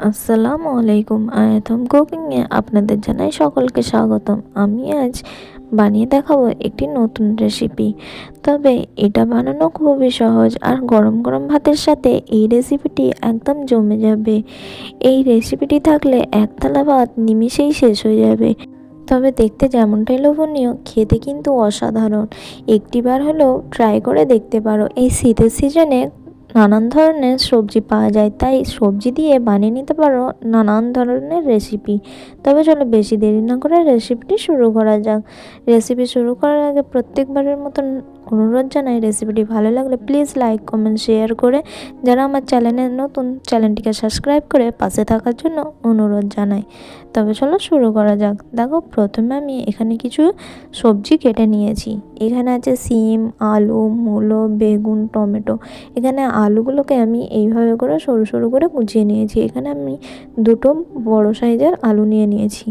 আসসালামু আলাইকুম। আয়াতম কুকিংয়ে আপনাদের জানাই সকলকে স্বাগতম। আমি আজ বানিয়ে দেখাবো একটি নতুন রেসিপি। তবে এটা বানানো খুবই সহজ, আর গরম গরম ভাতের সাথে এই রেসিপিটি একদম জমে যাবে। এই রেসিপিটি থাকলে এক থালা ভাত নিমিষেই শেষ হয়ে যাবে। তবে দেখতে যেমনটাই লোভনীয়, খেতে কিন্তু অসাধারণ। একটিবার হলেও ট্রাই করে দেখতে পারো। এই শীতের সিজনে নানান ধরনের সবজি পাওয়া যায়, তাই সবজি দিয়ে বানিয়ে নিতে পারো নানান ধরনের রেসিপি। তবে চলো বেশি দেরি না করে রেসিপিটি শুরু করা যাক। রেসিপি শুরু করার আগে প্রত্যেকবারের মতন অনুরোধ জানাই, রেসিপিটি ভালো লাগলে প্লিজ লাইক কমেন্ট শেয়ার করে, যারা আমার চ্যানেলে নতুন চ্যানেলটিকে সাবস্ক্রাইব করে পাশে থাকার জন্য অনুরোধ জানাই। তবে চলো শুরু করা যাক। দেখো, প্রথমে আমি এখানে কিছু সবজি কেটে নিয়েছি। এখানে আছে সিম, আলু, মূলো, বেগুন, টমেটো। এখানে আলুগুলোকে আমি এইভাবে করে সরু সরু করে কুচিয়ে নিয়েছি। এখানে আমি দুটো বড় সাইজের আলু নিয়েছি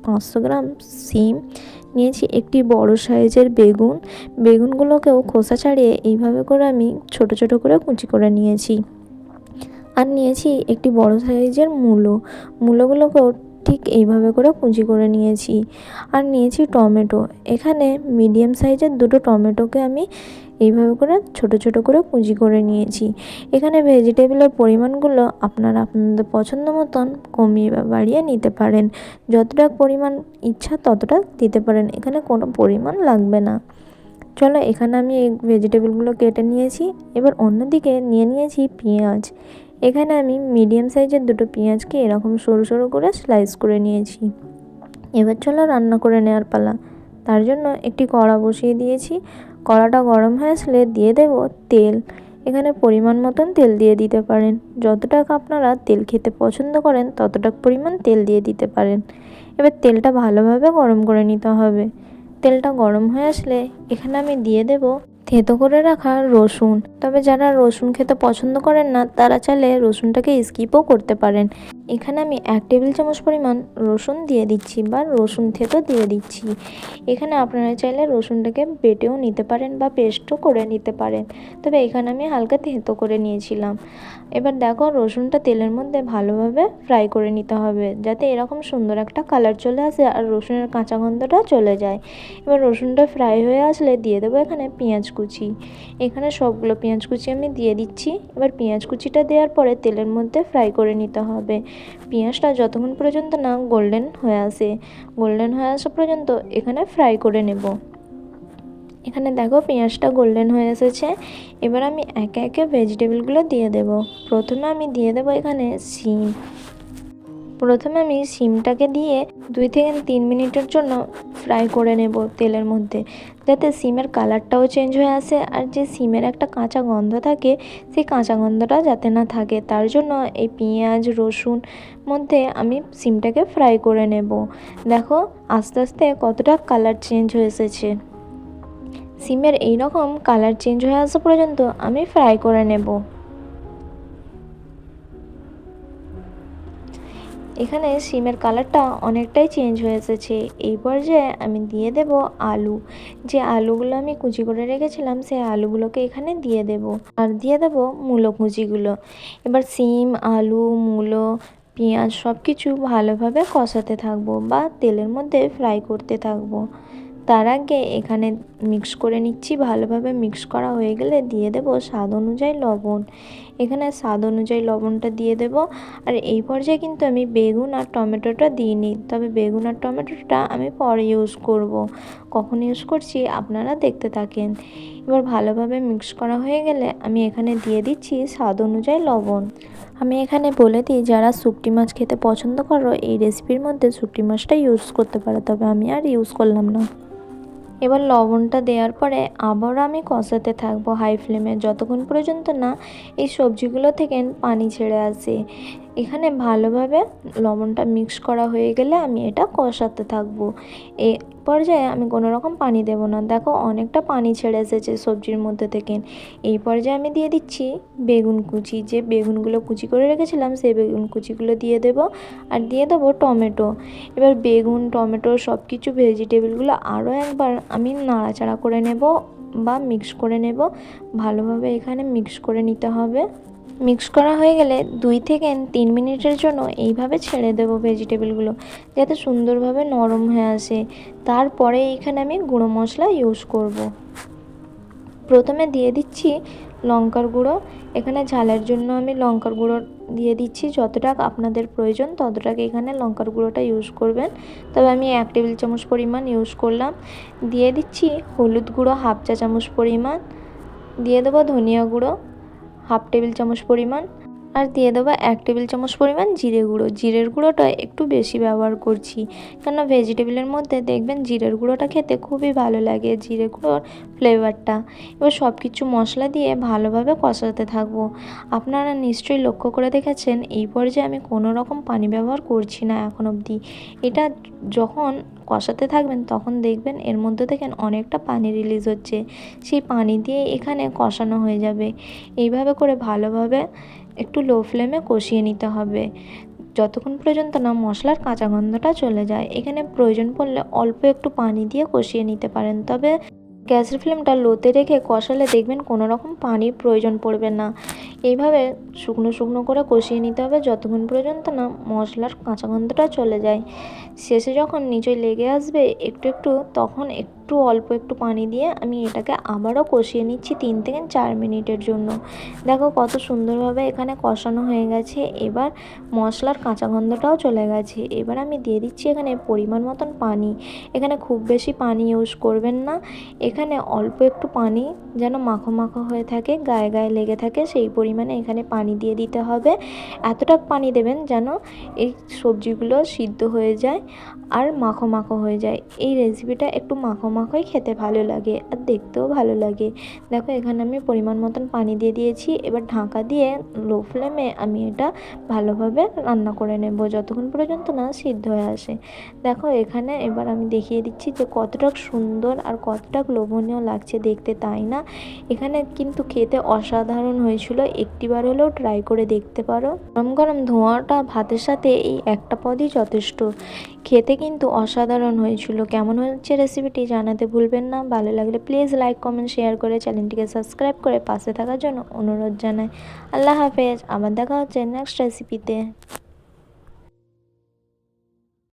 500 গ্রাম সিম, নিয়েছি একটি বড় সাইজের বেগুন। বেগুনগুলোকেও খোসা ছাড়িয়ে এইভাবে করে আমি ছোট ছোট করে কুচি করে নিয়েছি। আর নিয়েছি একটি বড় সাইজের মূলোগুলোকেও ঠিক এইভাবে করে কুচি করে নিয়েছি। আর নিয়েছি টমেটো। এখানে মিডিয়াম সাইজের দুটো টমেটোকে আমি এইভাবে করে ছোট ছোট করে কুচি করে নিয়েছি। এখানে ভেজিটেবলের পরিমাণগুলো আপনারা আপনাদের পছন্দ মতন কমিয়ে বা বাড়িয়ে নিতে পারেন। যতটা পরিমাণ ইচ্ছা ততটা দিতে পারেন, এখানে কোনো পরিমাণ লাগবে না। চলো, এখানে আমি এই ভেজিটেবলগুলো কেটে নিয়েছি। এবার অন্যদিকে নিয়েছি পেঁয়াজ। এখানে আমি মিডিয়াম সাইজের দুটো পেঁয়াজকে এরকম সরু সরু করে স্লাইস করে নিয়েছি। এবার চলো রান্না করে নেওয়ার পালা। তার জন্য একটি কড়া বসিয়ে দিয়েছি। কড়াটা গরম হয়ে আসলে দিয়ে দেব তেল। এখানে পরিমাণ মতন তেল দিয়ে দিতে পারেন। যতটা আপনারা তেল খেতে পছন্দ করেন ততটা পরিমাণ তেল দিয়ে দিতে পারেন। এবার তেলটা ভালোভাবে গরম করে নিতে হবে। তেলটা গরম হয়ে আসলে এখানে আমি দিয়ে দেব থেঁতো করে রাখা রসুন। তবে যারা রসুন খেতে পছন্দ করেন না, তারা চাইলে রসুনটাকে স্কিপও করতে পারেন। এখানে আমি 1 টেবিল চামচ পরিমাণ রসুন দিয়ে দিচ্ছি, বা রসুন থেঁতো দিয়ে দিচ্ছি। এখানে আপনারা চাইলে রসুনটাকে বেটেও নিতে পারেন বা পেস্টও করে নিতে পারেন। তবে এখানে আমি হালকা থেঁতো করে নিয়েছিলাম। এবার দেখো, রসুনটা তেলের মধ্যে ভালোভাবে ফ্রাই করে নিতে হবে, যাতে এরকম সুন্দর একটা কালার চলে আসে আর রসুনের কাঁচা গন্ধটা চলে যায়। এবার রসুনটা ফ্রাই হয়ে আসলে দিয়ে দেবো এখানে পেঁয়াজ কুচি। এখানে সবগুলো পেঁয়াজ কুচি আমি দিয়ে দিচ্ছি। এবার পেঁয়াজ কুচিটা দেওয়ার পরে তেলের মধ্যে ফ্রাই করে নিতে হবে। পেঁয়াজটা যতক্ষণ পর্যন্ত না গোল্ডেন হয়ে আসে, গোল্ডেন হয়ে আসা পর্যন্ত এখানে ফ্রাই করে নেব। এখানে দেখো, পেঁয়াজটা গোল্ডেন হয়ে এসেছে। এবার আমি একে একে ভেজিটেবলগুলো দিয়ে দেব। প্রথমে আমি দিয়ে দেব এখানে সিম। প্রথমে আমি সিমটাকে দিয়ে 2 থেকে 3 মিনিটের জন্য ফ্রাই করে নেব তেলের মধ্যে, যাতে সিমের কালারটাও চেঞ্জ হয়ে আসে, আর যে সিমের একটা কাঁচা গন্ধ থাকে সেই কাঁচা গন্ধটা যাতে না থাকে, তার জন্য এই পেঁয়াজ রসুন মধ্যে আমি সিমটাকে ফ্রাই করে নেব। দেখো, আস্তে আস্তে কতটা কালার চেঞ্জ হয়ে এসেছে। সিমের এই রকম কালার চেঞ্জ হয়ে আসা পর্যন্ত আমি ফ্রাই করে নেব। এখানে সিমের কালারটা অনেকটাই চেঞ্জ হয়ে এসেছে। এই পর্যায়ে আমি দিয়ে দেব আলু। যে আলুগুলো আমি কুচি করে রেখেছিলাম সেই আলুগুলোকে এখানে দিয়ে দেব, আর দিয়ে দেব মূলো কুচিগুলো। এবার সিম, আলু, মূলো, পেঁয়াজ সব কিছু ভালোভাবে কষাতে থাকবো বা তেলের মধ্যে ফ্রাই করতে থাকবো। তার আগে এখানে মিক্স করে নিচ্ছি। ভালোভাবে মিক্স করা হয়ে গেলে দিয়ে দেব স্বাদ অনুযায়ী লবণ। এখানে স্বাদ অনুযায়ী লবণটা দিয়ে দেব। আর এই পর্যায়ে কিন্তু আমি বেগুন আর টমেটোটা দিইনি, তবে বেগুন আর টমেটোটা আমি পরে ইউজ করব। কখন ইউজ করছি আপনারা দেখতে থাকেন। এবার ভালোভাবে মিক্স করা হয়ে গেলে আমি এখানে দিয়ে দিচ্ছি স্বাদ অনুযায়ী লবণ। আমি এখানে বলে দিই, যারা শুঁটকি মাছ খেতে পছন্দ করো এই রেসিপির মধ্যে শুঁটকি মাছটা ইউজ করতে পারো, তবে আমি আর ইউজ করলাম না। এবার লবণটা দেওয়ার পরে আবারও আমি কষাতে থাকবো হাই ফ্লেমে, যতক্ষণ পর্যন্ত না এই সবজিগুলো থেকে পানি ছেড়ে আসে। এখানে ভালোভাবে লবণটা মিক্স করা হয়ে গেলে আমি এটা কষাতে থাকবো। এই পর্যায়ে আমি কোনো রকম পানি দেব না। দেখো, অনেকটা পানি ছেড়ে এসেছে সবজির মধ্যে থেকে। এই পর্যায়ে আমি দিয়ে দিচ্ছি বেগুন কুচি। যে বেগুনগুলো কুচি করে রেখেছিলাম সেই বেগুন কুচিগুলো দিয়ে দেব, আর দিয়ে দেবো টমেটো। এবার বেগুন, টমেটো সব কিছু ভেজিটেবলগুলো আরও একবার আমি নাড়াচাড়া করে নেব বা মিক্স করে নেব। ভালোভাবে এখানে মিক্স করে নিতে হবে। মিক্স করা হয়ে গেলে 2 থেকে 3 মিনিটের জন্য এইভাবে ছেড়ে দেবো ভেজিটেবলগুলো, যাতে সুন্দরভাবে নরম হয়ে আসে। তারপরে এখানে আমি গুঁড়ো মশলা ইউজ করব। প্রথমে দিয়ে দিচ্ছি লঙ্কার গুঁড়ো। এখানে ঝালের জন্য আমি লঙ্কার গুঁড়ো দিয়ে দিচ্ছি, যতটা আপনাদের প্রয়োজন ততটাকে এখানে লঙ্কার গুঁড়োটা ইউজ করবেন। তবে আমি 1 টেবিল চামচ পরিমাণ ইউজ করলাম। দিয়ে দিচ্ছি হলুদ গুঁড়ো 1/2 চা চামচ পরিমাণ। দিয়ে দেবো ধনিয়া গুঁড়ো 1/2 টেবিল চামচ পরিমাণ। আর দিয়ে দেবো 1 টেবিল চামচ পরিমাণ জিরে গুঁড়ো। জিরের গুঁড়োটা একটু বেশি ব্যবহার করছি, কেননা ভেজিটেবলের মধ্যে দেখবেন জিরের গুঁড়োটা খেতে খুবই ভালো লাগে, জিরে গুঁড়োর ফ্লেভারটা। এবার সব কিছু মশলা দিয়ে ভালোভাবে কষাতে থাকবো। আপনারা নিশ্চয়ই লক্ষ্য করে দেখেছেন এই পর্যায়ে আমি কোনো রকম পানি ব্যবহার করছি না এখন অবধি। এটা যখন কষাতে থাকবেন তখন দেখবেন এর মধ্যে থেকে অনেকটা পানি রিলিজ হচ্ছে, সেই পানি দিয়ে এখানে কষানো হয়ে যাবে। এইভাবে করে ভালোভাবে একটু লো ফ্লেমে কষিয়ে নিতে হবে, যতক্ষণ পর্যন্ত না মশলার কাঁচা গন্ধটা চলে যায়। এখানে প্রয়োজন পড়লে অল্প একটু পানি দিয়ে কষিয়ে নিতে পারেন, তবে গ্যাসের ফ্লেমটা লোতে রেখে কষালে দেখবেন কোনো রকম পানির প্রয়োজন পড়বে না। এইভাবে শুকনো শুকনো করে কষিয়ে নিতে হবে যতক্ষণ পর্যন্ত না মশলার কাঁচা গন্ধটা চলে যায়। শেষে যখন নিচে লেগে আসবে একটু একটু, তখন একটু অল্প একটু পানি দিয়ে আমি এটাকে আবারও কষিয়ে নিচ্ছি 3 থেকে 4 মিনিটের জন্য। দেখো কত সুন্দরভাবে এখানে কষানো হয়ে গেছে। এবার মশলার কাঁচা গন্ধটাও চলে গেছে। এবার আমি দিয়ে দিচ্ছি এখানে পরিমাণ মতন পানি। এখানে খুব বেশি পানি ইউজ করবেন না, এখানে অল্প একটু পানি যেন মাখো মাখো হয়ে থাকে, গায়ে গায়ে লেগে থাকে, সেই পরিমাণে এখানে পানি দিয়ে দিতে হবে। এতটা পানি দেবেন যেন এই সবজিগুলো সিদ্ধ হয়ে যায় আর মাখো মাখো হয়ে যায়। এই রেসিপিটা একটু মাখো মাখোই খেতে ভালো লাগে আর দেখতেও ভালো লাগে। দেখো এখানে আমি পরিমাণ মতন পানি দিয়ে দিয়েছি। এবার ঢাকা দিয়ে লো ফ্লেমে আমি এটা ভালোভাবে রান্না করে নেব যতক্ষণ পর্যন্ত না সিদ্ধ হয়ে আসে। দেখো এখানে এবার আমি দেখিয়ে দিচ্ছি যে কতটা সুন্দর আর কতটা লোভনীয় লাগছে দেখতে, তাই না? এখানে কিন্তু খেতে অসাধারণ হয়েছিল, একটিবার হলেও ট্রাই করে দেখতে পারো। গরম গরম ধোঁয়াটা ভাতের সাথে এই একটা পদই যথেষ্ট। খেতে কিন্তু অসাধারণ হয়েছিল। কেমন হচ্ছে রেসিপিটি জানাতে ভুলবেন না। ভালো লাগলে প্লিজ লাইক কমেন্ট শেয়ার করে চ্যানেলটিকে সাবস্ক্রাইব করে পাশে থাকার জন্য অনুরোধ জানাই। আল্লাহ হাফেজ, আবার দেখা হচ্ছে নেক্সট রেসিপিতে।